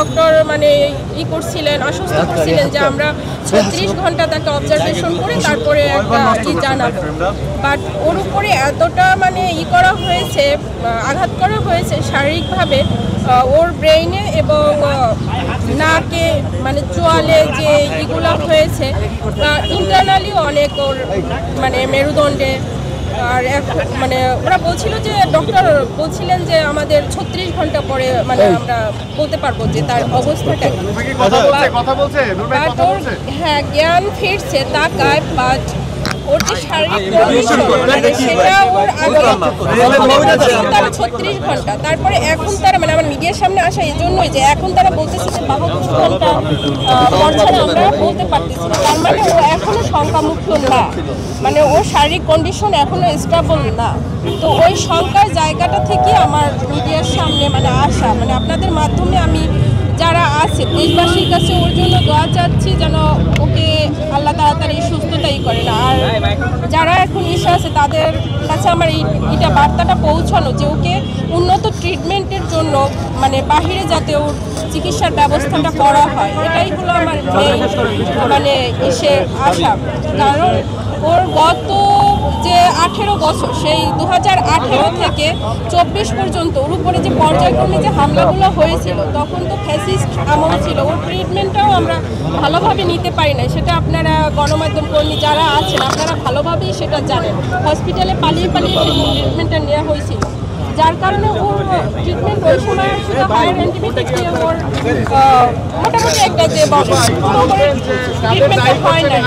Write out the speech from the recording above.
Doctor মানে করছিলেন, আশ্বস্ত করছিলেন যে আমরা 36 ঘন্টা তাকে অবজারভেশন করে তারপরে একটা জানাবো। বাট ওর উপরে এতটা মানে করা হয়েছে, আঘাত করা হয়েছে শারীরিকভাবে, ওর ব্রেইনে এবং নাকে মানে চোয়ালে যে ইগুলো হয়েছে, ইন্টারনালিও অনেক ওর মানে মেরুদণ্ডে। আর মানে ওরা বলছিল যে ডক্টর বলছিলেন যে আমাদের 36 ঘন্টা পরে মানে আমরা বলতে পারবো যে তার অবস্থাটা কি। হ্যাঁ, জ্ঞান ফিরছে তাকায়, বাট ওর যে শারীরিক কন্ডিশন মানে সেটা ওর আগে 36 ঘন্টা, তারপরে এখন তারা মানে আমার মিডিয়ার সামনে আসা এই জন্যই যে এখন তারা বলতেছে যে 72 ঘন্টা পর্যন্ত আমরা বলতে পারতেছি না। তার মানে ও এখনো শঙ্কামুক্ত না, মানে ওর শারীরিক কন্ডিশন এখনো স্টেবল না। তো ওই শঙ্কার জায়গাটা থেকে আমার মিডিয়ার সামনে মানে আসা, মানে আপনাদের মাধ্যমে আমি যারা আছে দেশবাসীর কাছে ওর জন্য দোয়া চাচ্ছি যেন ওকে আল্লাহ তাড়াতাড়ি সুস্থতাই করেন। আর যারা এখন ইসে আছে তাদের কাছে আমার এইটা বার্তাটা পৌঁছানো যে ওকে উন্নত ট্রিটমেন্টের জন্য মানে বাহিরে যাতে ওর চিকিৎসার ব্যবস্থাটা করা হয়, এটাই হলো আমার মেইন মানে ইসে আশা। কারণ ওর গত যে 18 বছর, সেই 2018 থেকে 24 পর্যন্ত ওর উপরে যে পর্যায়ক্রমে যে হামলাগুলো হয়েছিল তখন তো ফ্যাসিস্ট আমল ছিল। ওর ট্রিটমেন্টটাও আমরা ভালোভাবে নিতে পারি না, সেটা আপনারা গণমাধ্যম কর্মী যারা আছেন আপনারা ভালোভাবেই সেটা জানেন। হসপিটালে পালিয়ে পালিয়ে সেই ট্রিটমেন্টটা নেওয়া হয়েছিল, যার কারণে ওর ট্রিটমেন্ট ওই সময় শুধু হায়ার অ্যান্টিবায়োটিক দিয়ে ওর মোটামুটি একটা যে ট্রিটমেন্টটা হয় না।